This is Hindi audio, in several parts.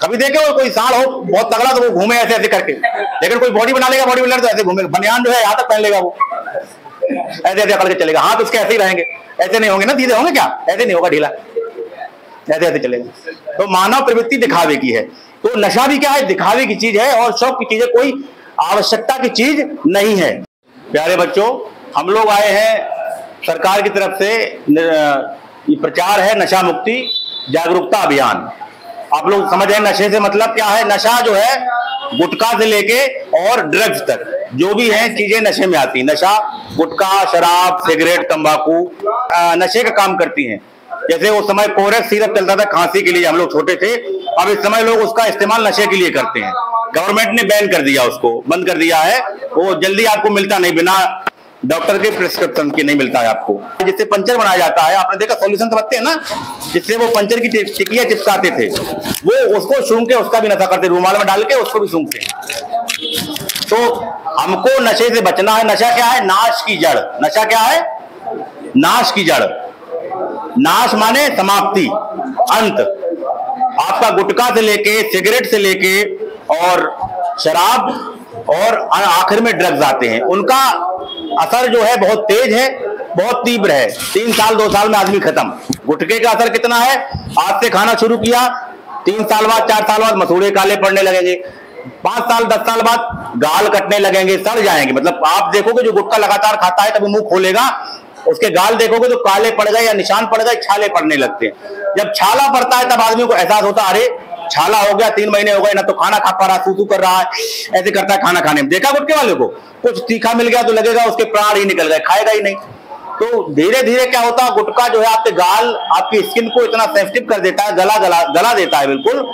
कभी देखे हो कोई सांड हो बहुत तगड़ा तो वो घूमे ऐसे ऐसे करके, लेकिन कोई बॉडी बना लेगा बॉडी बिल्डर तो ऐसे घूमेगा, बनियान जो है यहाँ तक पहन लेगा वो, ऐसे ऐसे अकड़ के चलेगा, हाथ उसके ऐसे ही रहेंगे, ऐसे नहीं होंगे ना, सीधे होंगे क्या, ऐसे नहीं होगा, ढीला ऐसे ऐसे चलेगा। तो मानव प्रवृत्ति दिखावे की है। तो नशा भी क्या है, दिखावे की चीज है और शौक की चीज है, कोई आवश्यकता की चीज नहीं है। प्यारे बच्चों, हम लोग आए हैं सरकार की तरफ से, ये प्रचार है नशा मुक्ति जागरूकता अभियान। आप लोग समझ रहे हैं नशे से मतलब क्या है। नशा जो है गुटखा से लेके और ड्रग्स तक जो भी है चीजें नशे में आती है। नशा गुटखा, शराब, सिगरेट, तंबाकू नशे का काम करती हैं। जैसे उस समय कोरेक्स सिरप चलता था खांसी के लिए, हम लोग छोटे थे, अब इस समय लोग उसका इस्तेमाल नशे के लिए करते हैं। गवर्नमेंट ने बैन कर दिया, उसको बंद कर दिया है, वो जल्दी आपको मिलता नहीं, बिना डॉक्टर के प्रिस्क्रिप्शन के नहीं मिलता है आपको। जिससे पंचर बनाया जाता है, आपने देखा सॉल्यूशन समझते हैं ना, जिससे वो पंचर की टिकियां चिपकाते थे, वो उसको सूंघ के उसका भी नशा करते, रुमाल में डाल के उसको भी सूंघते हैं। तो हमको नशे से बचना है। नशा क्या है, नाश की जड़। नशा क्या है, नाश की जड़। नाश माने समाप्ति, अंत। आपका गुटखा से लेके, सिगरेट से लेके और शराब और आखिर में ड्रग्स आते हैं, उनका असर जो है बहुत तेज है, बहुत तीव्र है। 3 साल 2 साल में आदमी खत्म। गुटखे का असर कितना है, आज से खाना शुरू किया, 3 साल बाद 4 साल बाद मसूड़े काले पड़ने लगेंगे, 5 साल 10 साल बाद गाल कटने लगेंगे, सड़ जाएंगे। मतलब आप देखोगे जो गुटखा लगातार खाता है तब मुंह खोलेगा, उसके गाल देखोगे तो काले पड़ गए या निशान पड़ गए, छाले पड़ने लगते हैं। जब छाला पड़ता है तब आदमी को एहसास होता है, अरे छाला हो गया, 3 महीने हो गए ना तो खाना खा पा रहा, सूसू कर रहा है, ऐसे करता है खाना खाने में। देखा गुटखे वाले को, कुछ तीखा मिल गया तो लगेगा उसके प्राण ही निकल गए, खाएगा ही नहीं। तो धीरे धीरे क्या होता है, गुटखा जो है आपके गाल, आपकी स्किन को इतना सेंसिटिव कर देता है, गला देता है बिल्कुल।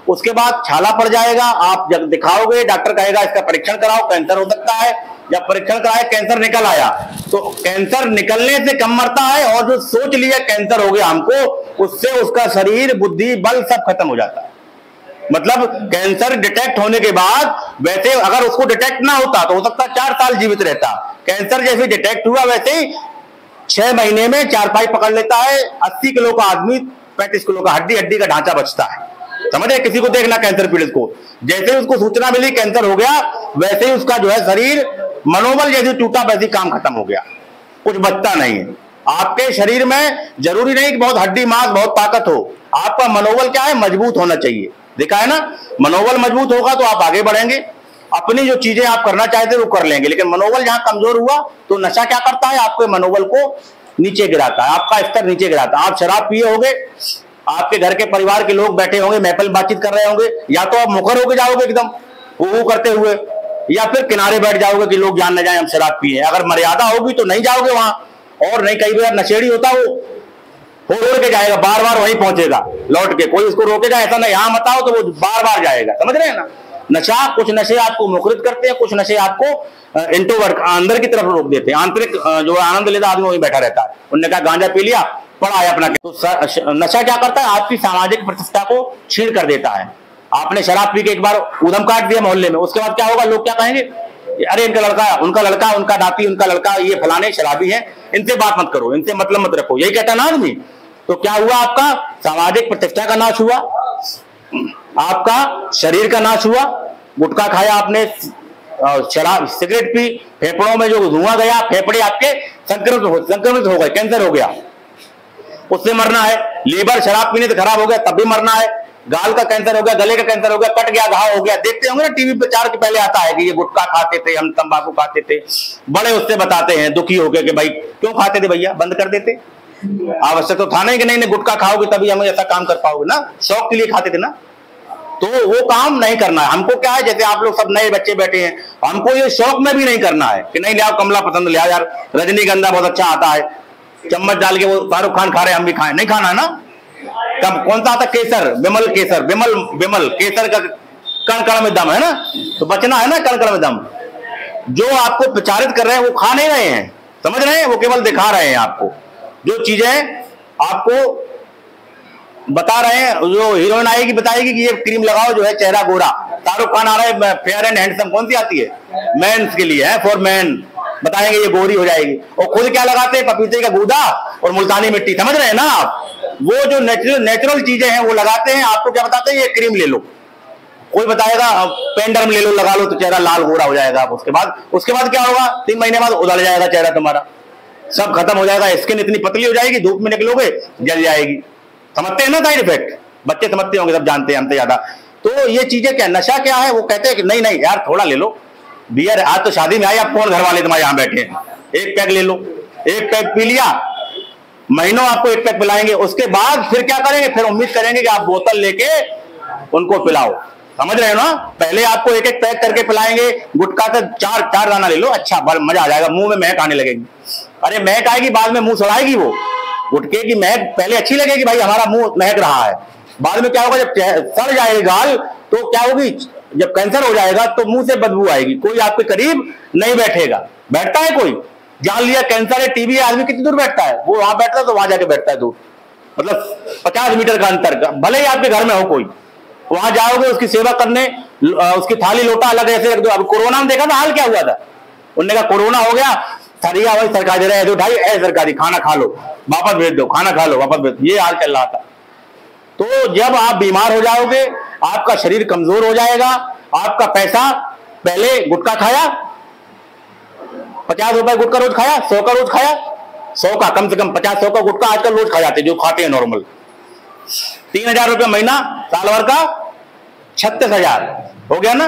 उसके बाद छाला पड़ जाएगा, आप जब दिखाओगे डॉक्टर कहेगा इसका परीक्षण कराओ, कैंसर हो सकता है। जब परीक्षण कराए कैंसर निकल आया तो कैंसर निकलने से कम मरता है, और जो सोच लिया कैंसर हो गया हमको, उससे उसका शरीर, बुद्धि, बल सब खत्म हो जाता है। मतलब कैंसर डिटेक्ट होने के बाद, वैसे अगर उसको डिटेक्ट ना होता तो हो सकता 4 साल जीवित रहता। कैंसर जैसे डिटेक्ट हुआ वैसे ही 6 महीने में चारपाई पकड़ लेता है। 80 किलो का आदमी 35 किलो का हड्डी का ढांचा बचता है। समझे, किसी को देखना कैंसर पीड़ित को, जैसे ही उसको सूचना मिली कैंसर हो गया, वैसे ही उसका जो है शरीर, मनोबल जैसे टूटा वैसे काम खत्म हो गया, कुछ बचता नहीं है। आपके शरीर में जरूरी नहीं कि बहुत हड्डी मांस बहुत ताकत हो, आपका मनोबल क्या है, मजबूत होना चाहिए। देखा है ना, मनोबल मजबूत होगा तो आप आगे बढ़ेंगे, अपनी जो चीजें आप करना चाहते वो कर लेंगे। लेकिन मनोबल जहां कमजोर हुआ तो नशा क्या करता है, आपके मनोबल को नीचे गिराता है, आपका स्तर नीचे गिराता है। आप शराब पिए होंगे, आपके घर के परिवार के लोग बैठे होंगे, महफिल बातचीत कर रहे होंगे, या तो आप मुखर होके जाओगे एकदम वो करते हुए, या फिर किनारे बैठ जाओगे कि लोग जान न जाए हम शराब पिए। अगर मर्यादा होगी तो नहीं जाओगे वहां, और नहीं, कई बार नशेड़ी होता वो फोड़ के जाएगा, बार बार वहीं पहुंचेगा लौट के, कोई उसको रोकेगा ऐसा नहीं, यहां मत आओ, तो वो बार बार जाएगा। समझ रहे हैं ना, नशा, कुछ नशे आपको मुखरित करते हैं, कुछ नशे आपको इंट्रोवर्ट अंदर की तरफ रोक देते हैं। आंतरिक जो आनंद लेता आदमी वहीं बैठा रहता है। उन्होंने कहा गांजा पी लिया, पड़ा है अपना। तो नशा क्या करता है, आपकी सामाजिक प्रतिष्ठा को छीन कर देता है। आपने शराब पी के एक बार उधम काट दिया मोहल्ले में, उसके बाद क्या होगा, लोग क्या कहेंगे, अरे इनका लड़का, उनका लड़का, उनका नाती, उनका लड़का, ये फलाने शराबी है, इनसे बात मत करो, इनसे मतलब मत रखो, यही कहता ना आदमी। तो क्या हुआ, आपका सामाजिक प्रतिष्ठा का नाश हुआ, आपका शरीर का नाश हुआ। गुटखा खाया आपने, शराब सिगरेट पी, फेफड़ों में जो धुआं गया, फेफड़े आपके संक्रमित हो गए, कैंसर हो गया, उससे मरना है। लीवर शराब पीने से खराब हो गया, तब भी मरना है। गाल का कैंसर हो गया, गले का कैंसर हो गया, कट गया, घाव हो गया। देखते होंगे ना टीवी पे 4 के पहले आता है कि ये गुटखा खाते थे, हम तंबाकू खाते थे, बड़े उससे बताते हैं दुखी हो गए कि भाई क्यों खाते थे भैया, बंद कर देते, आवश्यक तो था नहीं कि नहीं गुटखा खाओगे तभी हम ऐसा काम कर पाओगे ना, शौक के लिए खाते थे ना। तो वो काम नहीं करना है हमको। क्या है, जैसे आप लोग सब नए बच्चे बैठे हैं, हमको ये शौक में भी नहीं करना है कि नहीं ले आओ कमला पसंद ले आओ यार, रजनीगंधा बहुत अच्छा आता है, चम्मच डाल के वो शाहरुख खान खा रहे हम भी खाएं, नहीं खाना है ना। कब कौन सा आता, केसर, विमल केसर, विमल केसर का कण कण में दम है ना, तो बचना है ना कण कण में दम। जो आपको प्रचारित कर रहे हैं वो खा नहीं रहे हैं, समझ रहे हैं, वो केवल दिखा रहे हैं आपको। जो चीजें आपको बता रहे हैं, जो हीरोइन आएगी बताएगी कि ये क्रीम लगाओ जो है चेहरा गोरा, शाहरुख खान आ रहा है फेयर एंड हैंडसम, कौन सी आती है, मेंस के लिए है, फॉर मैन, बताएंगे ये गोरी हो जाएगी। और खुद क्या लगाते हैं, पपीते का गूदा और मुल्तानी मिट्टी, समझ रहे हैं ना आप। वो जो नेचुरल चीजें हैं वो लगाते हैं, आपको क्या बताते हैं, ये क्रीम ले लो, कोई बताएगा पेंडर्म ले लो, लगा लो तो चेहरा लाल गोरा हो जाएगा। उसके बाद क्या होगा, 3 महीने बाद उधड़ जाएगा चेहरा तुम्हारा, सब खत्म हो जाएगा, स्किन इतनी पतली हो जाएगी, धूप में निकलोगे जल जाएगी। समझते हैं ना साइड इफेक्ट, बच्चे समझते होंगे, सब जानते हैं हमसे ज्यादा। तो ये चीजें क्या, नशा क्या है, वो कहते हैं कि नहीं नहीं यार थोड़ा ले लो बियर, आज तो शादी में आई, आप कौन घर वाले तुम्हारे यहाँ बैठे हैं, एक पैक ले लो, एक पैक पी लिया, महीनों आपको एक पैक पिलाएंगे, उसके बाद फिर क्या करेंगे, फिर उम्मीद करेंगे कि आप बोतल लेके उनको पिलाओ। समझ रहे हो ना, पहले आपको एक एक पैक करके पिलाएंगे, गुटखा का 4 दाना ले लो, अच्छा मजा आ जाएगा, मुंह में महक आने लगेगी। अरे महक आएगी, बाद में मुंह सड़ाएगी, वो गुटखे की महक पहले अच्छी लगेगी, भाई हमारा मुंह महक रहा है, बाद में क्या होगा, जब सड़ जाएगी गाल तो क्या होगी, जब कैंसर हो जाएगा तो मुंह से बदबू आएगी, कोई आपके करीब नहीं बैठेगा। बैठता है कोई, जान लिया कैंसर है, टीबी है, आदमी कितनी दूर बैठता है, वो वहां बैठता है तो वहां जाके बैठता है दूर, मतलब 50 मीटर का अंतर का, भले ही आपके घर में हो कोई, वहां जाओगे उसकी सेवा करने, उसकी थाली लोटा अलग ऐसे रख दो। अब कोरोना में देखा था हाल क्या हुआ था, उन्होंने कहा कोरोना हो गया, थरिया वही सरकार दे रहे हैं, उठाई ऐ सरकारी, खाना खा लो वापस भेज दो, खाना खा लो वापस भेज दो, ये हाल चल रहा था। तो जब आप बीमार हो जाओगे, आपका शरीर कमजोर हो जाएगा, आपका पैसा, पहले गुटखा खाया 50 रुपए गुटखा रोज खाया, 100 का रोज खाया, 100 का कम से कम 50-100 का गुटखा आजकल रोज खा जाते जो खाते हैं नॉर्मल, 3000 रुपये महीना, साल भर का 36,000 हो गया ना,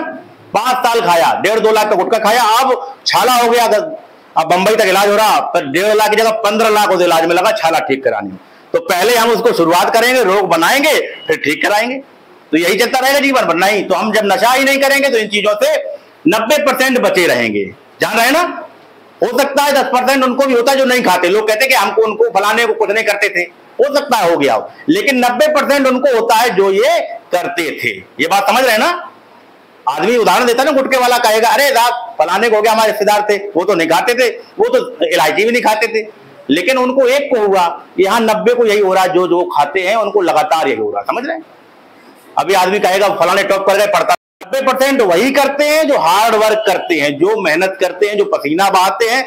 5 साल खाया, 1.5-2 लाख का गुटखा खाया, अब छाला हो गया, अब बंबई तक इलाज हो रहा, पर 1.5 लाख की जगह 15 लाख उस इलाज में लगा छाला ठीक कराने। तो पहले हम उसको शुरुआत करेंगे, रोग बनाएंगे, फिर ठीक कराएंगे, तो यही चलता रहेगा जीवन भर। नहीं तो हम जब नशा ही नहीं करेंगे तो इन चीजों से 90% बचे रहेंगे। जान रहे ना, हो सकता है 10% उनको भी होता है जो नहीं खाते, लोग कहते हैं कि हमको उनको फलाने को कुछ नहीं करते थे, हो सकता है हो गया हो, लेकिन 90% उनको होता है जो ये करते थे। ये बात समझ रहे ना, आदमी उदाहरण देता है ना, गुटके वाला कहेगा अरे साहब फलाने को हो गया, हमारे रिश्तेदार थे वो तो नहीं खाते थे, वो तो इलायची भी नहीं खाते थे, लेकिन उनको एक को हुआ, यहाँ 90 को यही हो रहा है, जो जो खाते हैं उनको लगातार यही हो रहा है। समझ रहे हैं, अभी आदमी कहेगा फलाने टॉप कर गए, पढ़ता 90% वही करते हैं जो हार्ड वर्क करते हैं, जो मेहनत करते हैं, जो पसीना बहाते हैं,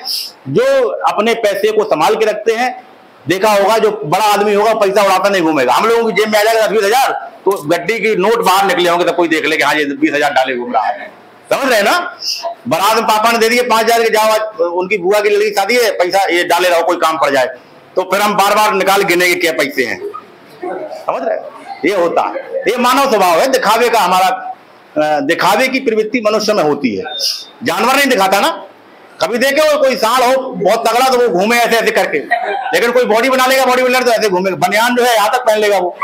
जो अपने पैसे को संभाल के रखते हैं। देखा होगा जो बड़ा आदमी होगा पैसा उड़ाता नहीं घूमेगा, हम लोगों की जेब में आ जाएगा 20,000 तो गड्डी की नोट बाहर निकले होंगे तो कोई देख ले कि हाँ ये 20,000 डाले घूम रहा है। समझ रहे ना, बारात में पापा ने दे दिए 5,000 के, जाओ उनकी बुआ की लड़की शादी है, पैसा ये डाले रहो कोई काम पड़ जाए, तो फिर हम बार बार निकाल गिनेंगे क्या पैसे हैं। समझ रहे, ये होता है, ये मानव स्वभाव है, दिखावे का हमारा, दिखावे की प्रवृत्ति मनुष्य में होती है, जानवर नहीं दिखाता ना। कभी देखे हो कोई सांड हो बहुत तगड़ा तो वो घूमे ऐसे ऐसे करके, लेकिन कोई बॉडी बना लेगा बॉडी बिल्डर तो ऐसे घूमेगा, बनियान जो है यहाँ तक पहन लेगा, वो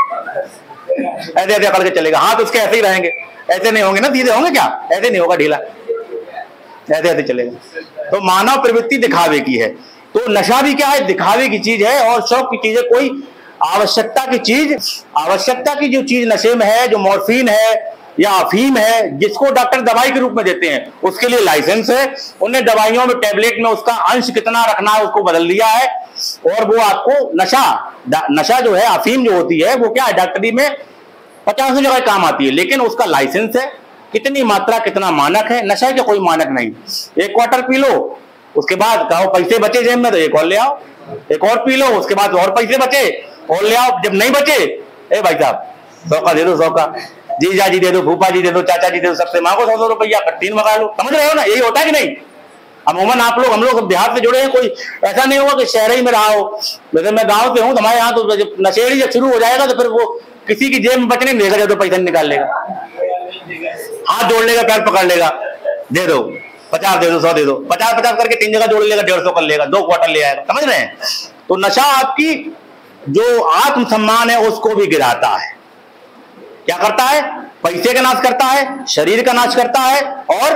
ऐसे ऐसे करके चलेगा, हाथ उसके ऐसे ही रहेंगे, ऐसे नहीं होंगे ना, सीधे होंगे क्या, ऐसे नहीं होगा, ढीला ऐसे ऐसे चलेगा। तो मानव प्रवृत्ति दिखावे की है, तो नशा भी क्या है, दिखावे की चीज है और शौक की चीज है। कोई आवश्यकता की चीज, आवश्यकता की जो चीज नशे में है, जो मॉर्फिन है या अफीम है, जिसको डॉक्टर दवाई के रूप में देते हैं, उसके लिए लाइसेंस है, उन्हें दवाइयों में टैबलेट में उसका अंश कितना रखना है उसको बदल दिया है, और वो आपको नशा जो है, अफीम जो होती है वो क्या है, डॉक्टरी में 50 जगह काम आती है, लेकिन उसका लाइसेंस है, कितनी मात्रा कितना मानक है। नशा का कोई मानक नहीं, 1 क्वार्टर पी लो, उसके बाद कहो पैसे बचे जेब में तो एक और ले आओ, एक और पी लो, उसके बाद और पैसे बचे और ले आओ, जब नहीं बचे ए भाई साहब 100 का दे दो, 100 का जीजा जी दे दो, फूफा जी दे दो, चाचा जी दे दो, सबसे मांगो 100 रुपया, 3 मंगा लो। समझ रहे हो ना, यही होता है कि नहीं। अमूमन आप लोग, हम लोग देहात से जुड़े हैं, कोई ऐसा नहीं होगा कि शहर ही में रहा हो, जैसे मैं गांव से हूँ, हमारे यहाँ तो जब नशेड़ी जब शुरू हो जाएगा तो फिर वो किसी की जेब में बचने नहीं देगा, जब तो पैसा निकाल लेगा, हाथ जोड़ लेगा, पैर पकड़ लेगा, दे दो 50 दे दो, 100 दे दो, 50-50 करके 3 जगह जोड़ लेगा, 150 कर लेगा, 2 क्वार्टर ले आएगा। समझ रहे हैं, तो नशा आपकी जो आत्मसम्मान है उसको भी गिराता है। क्या करता है, पैसे का नाश करता है, शरीर का नाश करता है, और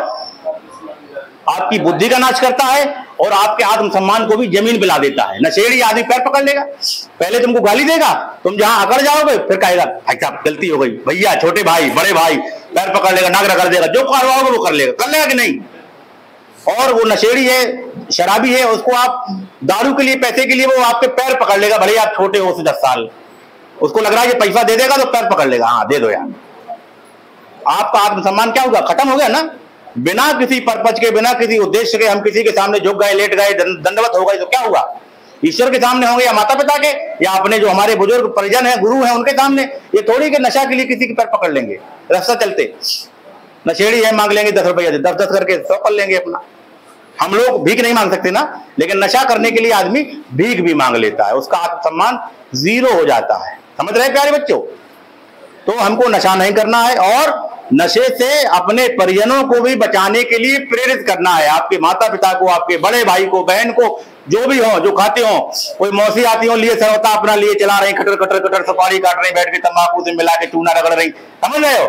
आपकी बुद्धि का नाश करता है, और आपके आत्मसम्मान को भी जमीन पे ला देता है। नशेड़ी आदमी पैर पकड़ लेगा, पहले तुमको गाली देगा, तुम जहां अकड़ जाओगे फिर कहेगा भाई साहब गलती हो गई, भैया, छोटे भाई, बड़े भाई, पैर पकड़ लेगा, नाक रगड़ देगा, जो करवाओगे वो कर लेगा कि नहीं। और वो नशेड़ी है, शराबी है, उसको आप दारू के लिए, पैसे के लिए वो आपके पैर पकड़ लेगा, भले आप छोटे हो से 10 साल, उसको लग रहा है कि पैसा दे देगा तो पैर पकड़ लेगा, हाँ दे दो यार। आपका आत्मसम्मान क्या होगा, खत्म हो गया ना। बिना किसी पर्पज के, बिना किसी उद्देश्य के हम किसी के सामने झुक गए, लेट गए, दंडवत हो गए तो क्या हुआ, ईश्वर के सामने होंगे या माता पिता के या अपने जो हमारे बुजुर्ग परिजन है, गुरु है, उनके सामने। ये थोड़ी कि नशा के लिए किसी के पैर पकड़ लेंगे रास्ता चलते। नशेड़ी है, मांग लेंगे 10 रुपया, 10-10 करके 100 कर लेंगे अपना। हम लोग भीख नहीं मांग सकते ना, लेकिन नशा करने के लिए आदमी भीख भी मांग लेता है, उसका आत्मसम्मान 0 हो जाता है। समझ रहे प्यारे बच्चों? तो हमको नशा नहीं करना है और नशे से अपने परिजनों को भी बचाने के लिए प्रेरित करना है। आपके माता पिता को, आपके बड़े भाई को, बहन को, जो भी हो, जो खाते हो, कोई मौसी आती हो, लिए सरौता अपना लिए चला रही, कटर कटर कटर सुपारी काट रही, बैठ के तंबाकू से मिला के चूना रगड़ रही। समझ रहे हो?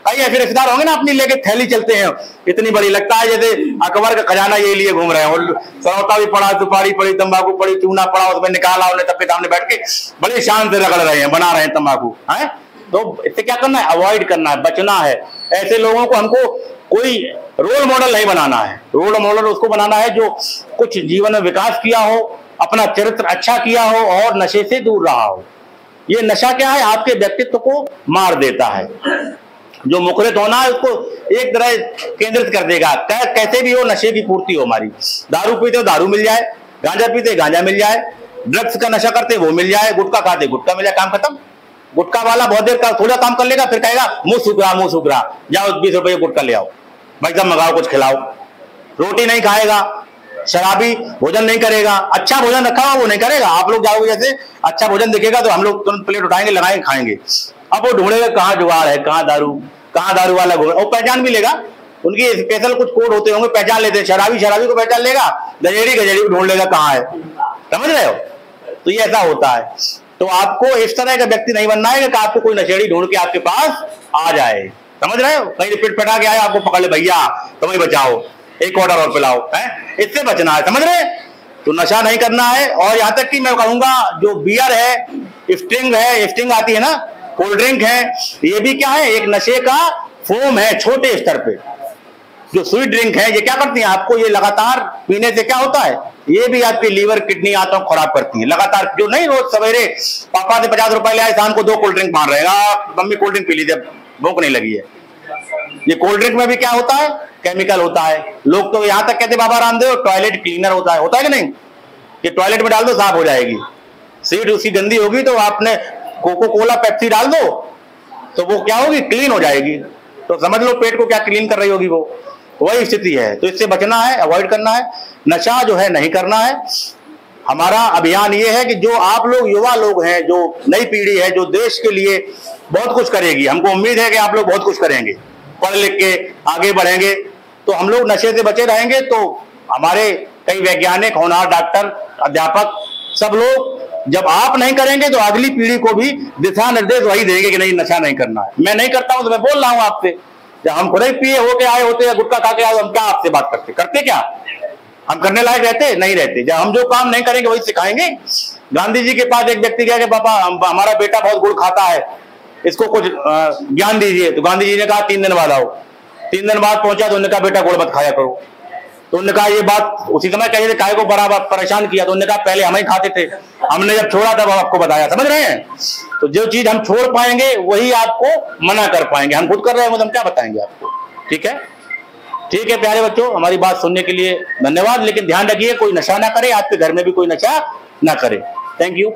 कई ऐसे रिश्तेदार होंगे ना, अपनी लेके थैली चलते हैं इतनी बड़ी, लगता है जैसे अकबर का खजाना ये लिए घूम रहे हैं। और सरौता भी पड़ा, सुपारी पड़ी, तंबाकू पड़ी, चूना पड़ा, उसमें निकाला, उन्हें सबके सामने बैठ के बड़ी शान से रगड़ रहे हैं, बना रहे हैं तंबाकू है। तो इससे क्या करना है? अवॉइड करना है, बचना है। ऐसे लोगों को हमको कोई रोल मॉडल नहीं बनाना है। रोल मॉडल उसको बनाना है जो कुछ जीवन में विकास किया हो, अपना चरित्र अच्छा किया हो और नशे से दूर रहा हो। ये नशा क्या है? आपके व्यक्तित्व को मार देता है। जो मुखरित होना है उसको एक तरह केंद्रित कर देगा। कैसे भी हो, नशे की पूर्ति हो हमारी। दारू पीते हो दारू मिल जाए, गांजा पीते गांजा मिल जाए, ड्रग्स का नशा करते वो मिल जाए, गुटखा खाते गुटखा मिल जाए, काम खत्म। गुटखा वाला बहुत देर का थोड़ा काम कर लेगा, फिर कहेगा मुंह सूख रहा, जाओ 20 रुपये गुटखा ले आओ, भाई साहब मंगाओ, कुछ खिलाओ। रोटी नहीं खाएगा, शराबी भोजन नहीं करेगा, अच्छा भोजन रखा हुआ वो नहीं करेगा। आप लोग जाओगे जैसे अच्छा भोजन दिखेगा तो हम लोग तुरंत प्लेट उठाएंगे, लगाएंगे, खाएंगे। अब वो ढूंढेगा कहाँ जुगाड़ है, कहाँ दारू वाला घूम, और पहचान भी लेगा। उनकी स्पेशल कुछ कोड होते होंगे, पहचान लेते हैं। शराबी को पहचान लेगा, गजेड़ी को ढूंढ लेगा कहाँ है। समझ रहे हो? तो ये ऐसा होता है। तो आपको इस तरह का व्यक्ति नहीं बनना है कि आपको कोई नशेड़ी ढूंढ के आपके पास आ जाए। समझ रहे हो? कहीं पिट पटा के आए, आपको पकड़ ले, भैया तुम्हें बचाओ, एक ऑर्डर और पिलाओ, है। इससे बचना है। समझ रहे? तो नशा नहीं करना है। और यहां तक कि मैं कहूंगा जो बियर है, स्टिंग आती है ना, कोल्ड ड्रिंक है, ये भी क्या है? एक नशे का फॉर्म है छोटे स्तर पे। जो स्वीट ड्रिंक है ये क्या करती है? आपको ये लगातार पीने से क्या होता है? ये भी आपकी लीवर, किडनी, आंतों को खराब करती है। लगातार जो नहीं, रोज सवेरे पापा से 50 रुपए ले आए, शाम को 2 कोल्ड ड्रिंक मार रहे हैं, मम्मी कोल्ड ड्रिंक पी लीजिए, भूख नहीं लगी है। ये कोल्ड ड्रिंक में भी क्या होता है? केमिकल होता है। लोग तो यहां तक कहते बाबा रामदेव टॉयलेट क्लीनर होता है कि नहीं? ये टॉयलेट में डाल दो साफ हो जाएगी। सीट उसकी गंदी होगी तो आपने कोको कोला पेप्सी डाल दो तो वो क्या होगी? क्लीन हो जाएगी। तो समझ लो पेट को क्या क्लीन कर रही होगी वो। वही स्थिति है। तो इससे बचना है, अवॉइड करना है। नशा जो है नहीं करना है। हमारा अभियान ये है कि जो आप लोग युवा लोग हैं, जो नई पीढ़ी है, जो देश के लिए बहुत कुछ करेगी, हमको उम्मीद है कि आप लोग बहुत कुछ करेंगे, पढ़ लिख के आगे बढ़ेंगे, तो हम लोग नशे से बचे रहेंगे। तो हमारे कई वैज्ञानिक, होनहार डॉक्टर, अध्यापक, सब लोग जब आप नहीं करेंगे तो अगली पीढ़ी को भी दिशा निर्देश वही देंगे कि नहीं, नशा नहीं करना है। मैं नहीं करता हूं तो मैं बोल रहा हूं आपसे। जब हम खुद ही पिए होके आए होते या गुटखा खा के आए, हम क्या आपसे बात करते क्या? हम करने लायक रहते? नहीं रहते। जब हम जो काम नहीं करेंगे वही सिखाएंगे। गांधी जी के पास एक व्यक्ति गया कि पापा हमारा बेटा बहुत गुड़ खाता है, इसको कुछ ज्ञान दीजिए। तो गांधी जी ने कहा 3 दिन बाद आओ। 3 दिन बाद पहुंचा तो उन्होंने कहा बेटा गुड़ मत खाया करो। तो उन्होंने कहा ये बात उसी समय कही, काय को बराबर परेशान किया। तो उन्होंने कहा पहले हम ही खाते थे, हमने जब छोड़ा तब आपको बताया। समझ रहे हैं? तो जो चीज हम छोड़ पाएंगे वही आपको मना कर पाएंगे। हम खुद कर रहे हैं तो हम क्या बताएंगे आपको? ठीक है? ठीक है प्यारे बच्चों, हमारी बात सुनने के लिए धन्यवाद। लेकिन ध्यान रखिए कोई नशा ना करे, आपके घर में भी कोई नशा ना करे। Thank you.